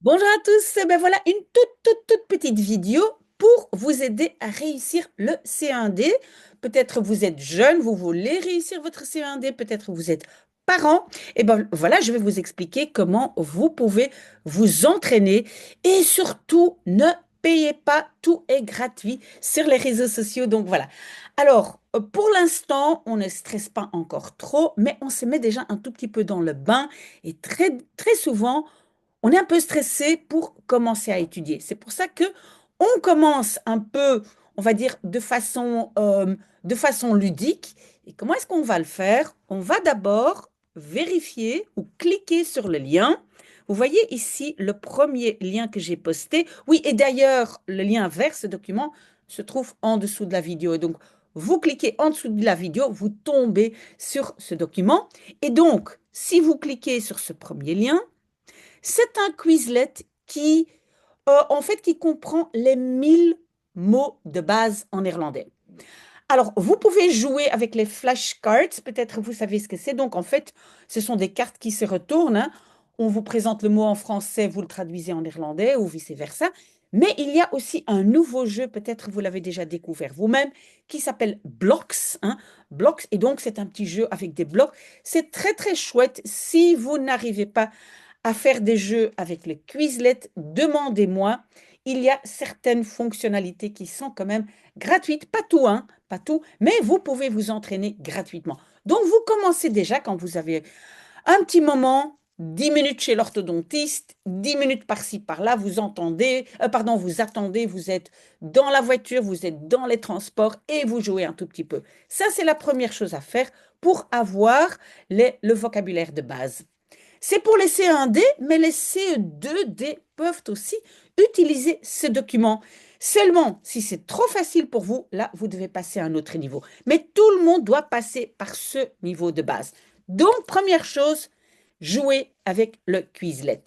Bonjour à tous, ben voilà une toute petite vidéo pour vous aider à réussir le C1D. Peut-être vous êtes jeune, vous voulez réussir votre C1D, peut-être vous êtes parent. Et ben voilà, je vais vous expliquer comment vous pouvez vous entraîner et surtout ne payez pas, tout est gratuit sur les réseaux sociaux. Donc voilà. Alors, pour l'instant, on ne stresse pas encore trop, mais on se met déjà un tout petit peu dans le bain et très souvent, on est un peu stressé pour commencer à étudier. C'est pour ça que on commence un peu, on va dire, de façon ludique. Et comment est-ce qu'on va le faire? On va d'abord vérifier ou cliquer sur le lien. Vous voyez ici le premier lien que j'ai posté. Oui, et d'ailleurs, le lien vers ce document se trouve en dessous de la vidéo. Donc, vous cliquez en dessous de la vidéo, vous tombez sur ce document. Et donc, si vous cliquez sur ce premier lien, c'est un Quizlet qui comprend les 1000 mots de base en néerlandais. Alors, vous pouvez jouer avec les flashcards. Peut-être vous savez ce que c'est. Donc, en fait, ce sont des cartes qui se retournent, hein. On vous présente le mot en français, vous le traduisez en néerlandais ou vice-versa. Mais il y a aussi un nouveau jeu, peut-être vous l'avez déjà découvert vous-même, qui s'appelle Blocks, hein. Blocks, et donc c'est un petit jeu avec des blocs. C'est très chouette. Si vous n'arrivez pas à faire des jeux avec le Quizlet, demandez-moi. Il y a certaines fonctionnalités qui sont quand même gratuites, pas tout, hein, pas tout, mais vous pouvez vous entraîner gratuitement. Donc, vous commencez déjà quand vous avez un petit moment, 10 minutes chez l'orthodontiste, 10 minutes par-ci, par-là, vous attendez, vous êtes dans la voiture, vous êtes dans les transports et vous jouez un tout petit peu. Ça, c'est la première chose à faire pour avoir le vocabulaire de base. C'est pour les CE1D, mais les CE2D peuvent aussi utiliser ce document. Seulement, si c'est trop facile pour vous, là, vous devez passer à un autre niveau. Mais tout le monde doit passer par ce niveau de base. Donc, première chose, jouer avec le Quizlet.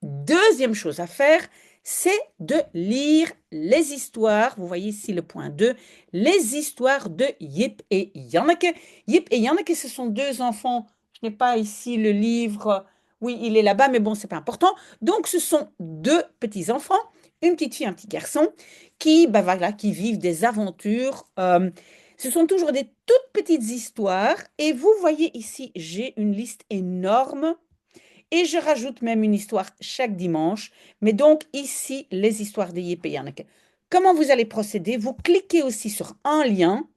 Deuxième chose à faire, c'est de lire les histoires. Vous voyez ici le point 2, les histoires de Jip et Janneke. Jip et Janneke, ce sont deux enfants. Je n'ai pas ici le livre. Oui, il est là-bas, mais bon, c'est pas important. Donc, ce sont deux petits-enfants, une petite fille, un petit garçon, qui vivent des aventures. Ce sont toujours des toutes petites histoires. Et vous voyez ici, j'ai une liste énorme. Et je rajoute même une histoire chaque dimanche. Mais donc, ici, les histoires des Yep et Yannick. Comment vous allez procéder? Vous cliquez aussi sur un lien.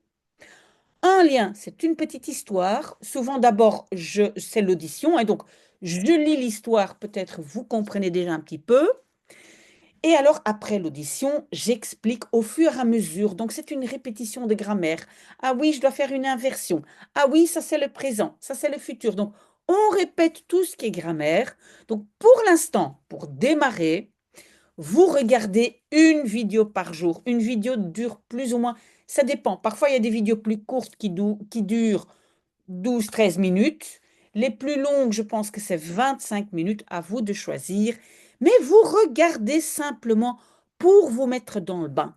Un lien, c'est une petite histoire. Souvent, d'abord, c'est l'audition. Et donc, je lis l'histoire. Peut-être vous comprenez déjà un petit peu. Et alors, après l'audition, j'explique au fur et à mesure. Donc, c'est une répétition de grammaire. Ah oui, je dois faire une inversion. Ah oui, ça c'est le présent, ça c'est le futur. Donc, on répète tout ce qui est grammaire. Donc, pour l'instant, pour démarrer, vous regardez une vidéo par jour. Une vidéo dure plus ou moins, ça dépend. Parfois, il y a des vidéos plus courtes qui durent 12 13 minutes. Les plus longues, je pense que c'est 25 minutes, à vous de choisir. Mais vous regardez simplement pour vous mettre dans le bain.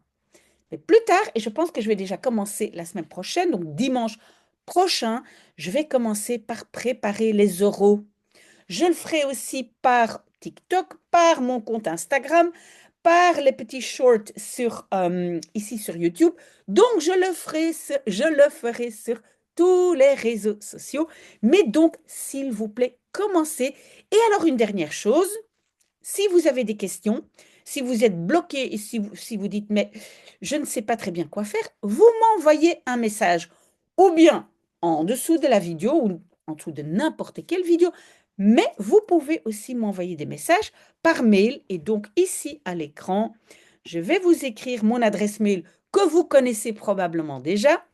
Mais plus tard, et je pense que je vais déjà commencer la semaine prochaine, donc dimanche prochain, je vais commencer par préparer les oraux. Je le ferai aussi par TikTok, par mon compte Instagram, par les petits shorts ici sur YouTube. Donc, je le ferai sur tous les réseaux sociaux. Mais donc, s'il vous plaît, commencez. Et alors, une dernière chose, si vous avez des questions, si vous êtes bloqué et si vous dites, mais je ne sais pas très bien quoi faire, vous m'envoyez un message ou bien en dessous de la vidéo ou en dessous de n'importe quelle vidéo, mais vous pouvez aussi m'envoyer des messages par mail. Et donc ici à l'écran, je vais vous écrire mon adresse mail que vous connaissez probablement déjà.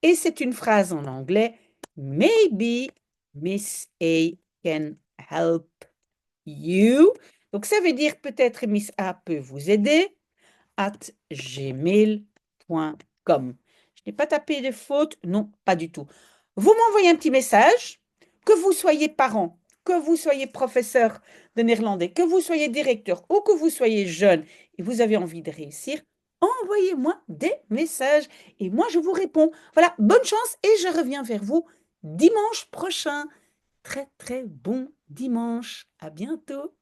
Et c'est une phrase en anglais. Maybe Miss A can help you. Donc, ça veut dire peut-être Miss A peut vous aider at gmail.com. Je n'ai pas tapé de faute, non, pas du tout. Vous m'envoyez un petit message, que vous soyez parent, que vous soyez professeur de néerlandais, que vous soyez directeur ou que vous soyez jeune et vous avez envie de réussir, envoyez-moi des messages et moi je vous réponds. Voilà, bonne chance et je reviens vers vous dimanche prochain. Très bon dimanche. À bientôt.